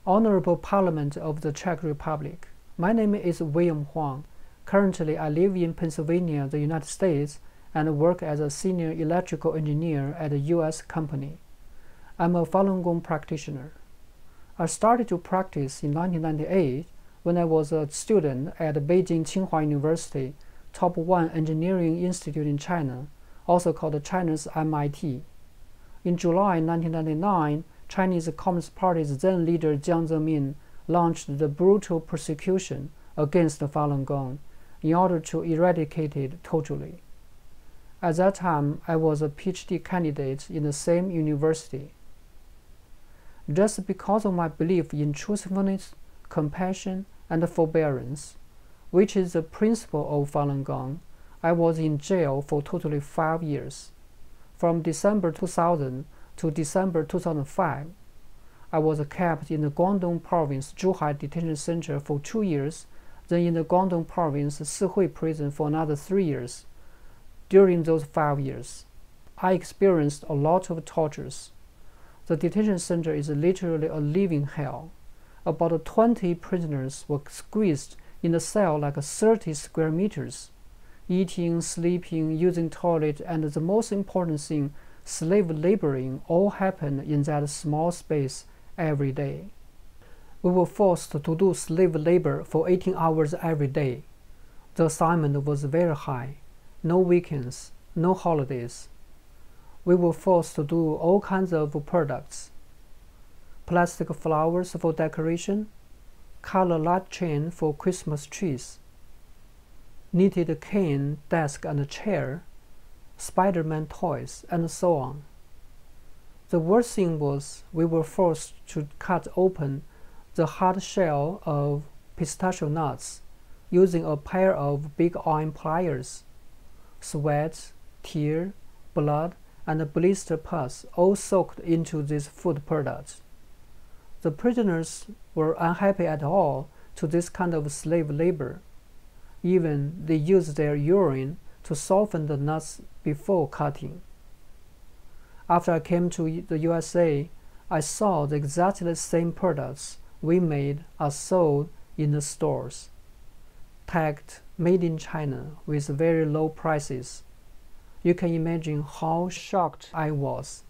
Honorable Parliament of the Czech Republic. My name is William Huang. Currently, I live in Pennsylvania, the United States, and work as a senior electrical engineer at a U.S. company. I'm a Falun Gong practitioner. I started to practice in 1998 when I was a student at Beijing Tsinghua University, top 1 engineering institute in China, also called China's MIT. In July 1999, Chinese Communist Party's then leader Jiang Zemin launched the brutal persecution against the Falun Gong in order to eradicate it totally. At that time, I was a PhD candidate in the same university. Just because of my belief in truthfulness, compassion, and forbearance, which is the principle of Falun Gong, I was in jail for totally 5 years. From December 2000 to December 2005, I was kept in the Guangdong Province Zhuhai Detention Center for 2 years, then in the Guangdong Province Sihui Prison for another 3 years. During those 5 years, I experienced a lot of tortures. The detention center is literally a living hell. About 20 prisoners were squeezed in the cell like 30 square meters. Eating, sleeping, using toilet, and the most important thing, slave laboring, all happened in that small space every day. We were forced to do slave labor for 18 hours every day. The assignment was very high. No weekends, no holidays. We were forced to do all kinds of products. Plastic flowers for decoration, color light chain for Christmas trees, knitted cane, desk and chair, Spider-Man toys, and so on. The worst thing was we were forced to cut open the hard shell of pistachio nuts using a pair of big iron pliers. Sweat, tear, blood, and blister pus all soaked into these food products. The prisoners were unhappy at all to this kind of slave labor. Even they used their urine to soften the nuts before cutting. After I came to the USA, I saw the exactly same products we made are sold in the stores, tagged Made in China with very low prices. You can imagine how shocked I was.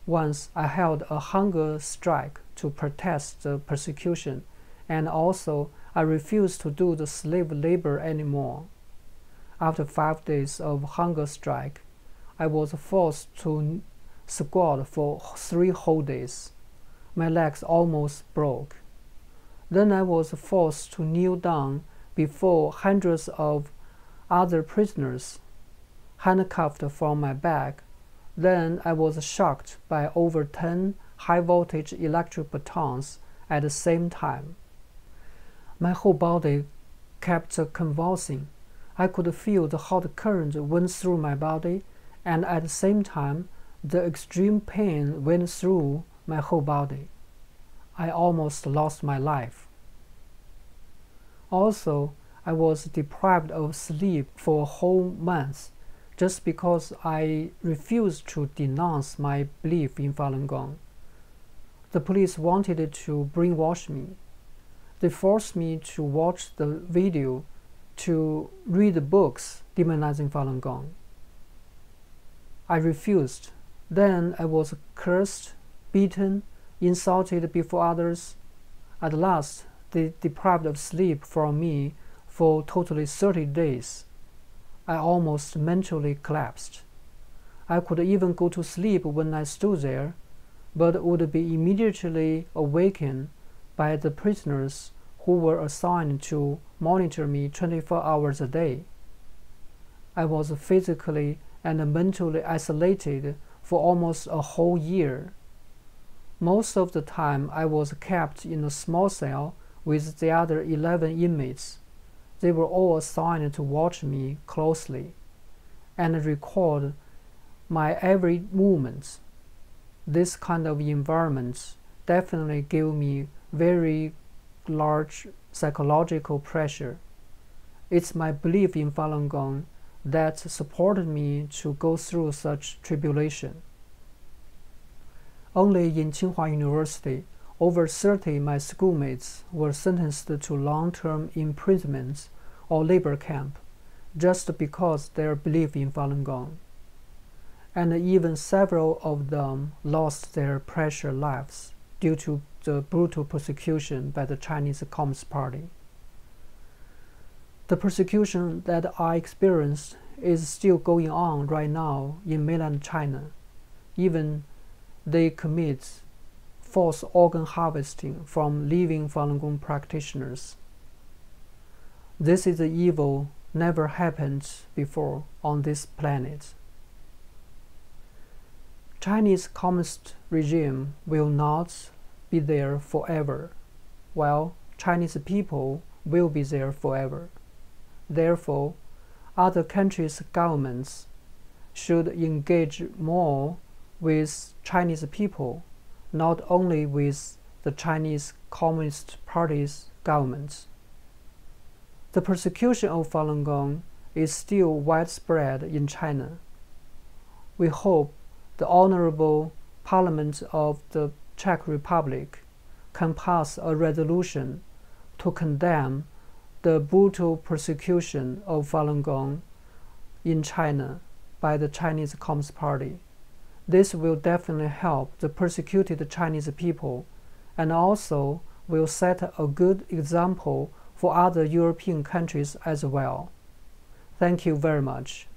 Once I held a hunger strike to protest the persecution, and also I refused to do the slave labor anymore. After 5 days of hunger strike, I was forced to squat for 3 whole days. My legs almost broke. Then I was forced to kneel down before hundreds of other prisoners, handcuffed from my back. Then I was shocked by over 10 high-voltage electric batons at the same time. My whole body kept convulsing. I could feel the hot current went through my body, and at the same time, the extreme pain went through my whole body. I almost lost my life. Also, I was deprived of sleep for a whole month just because I refused to denounce my belief in Falun Gong. The police wanted to brainwash me. They forced me to watch the video, to read the books demonizing Falun Gong. I refused. Then I was cursed, beaten, insulted before others. At last, they deprived of sleep from me for totally 30 days. I almost mentally collapsed. I could even go to sleep when I stood there, but would be immediately awakened by the prisoners who were assigned to monitor me 24 hours a day. I was physically and mentally isolated for almost a whole year. Most of the time, I was kept in a small cell with the other 11 inmates. They were all assigned to watch me closely and record my every movement. This kind of environment definitely gave me very large psychological pressure. It's my belief in Falun Gong that supported me to go through such tribulation. Only in Tsinghua University, over 30 of my schoolmates were sentenced to long-term imprisonment or labor camp just because they believed in Falun Gong. And even several of them lost their precious lives due to the brutal persecution by the Chinese Communist Party. The persecution that I experienced is still going on right now in mainland China. Even they commit forced organ harvesting from living Falun Gong practitioners. This is the evil never happened before on this planet. Chinese Communist regime will not be there forever, while Chinese people will be there forever. Therefore, other countries' governments should engage more with Chinese people, not only with the Chinese Communist Party's government. The persecution of Falun Gong is still widespread in China. We hope the Honorable Parliament of the Czech Republic can pass a resolution to condemn the brutal persecution of Falun Gong in China by the Chinese Communist Party. This will definitely help the persecuted Chinese people and also will set a good example for other European countries as well. Thank you very much.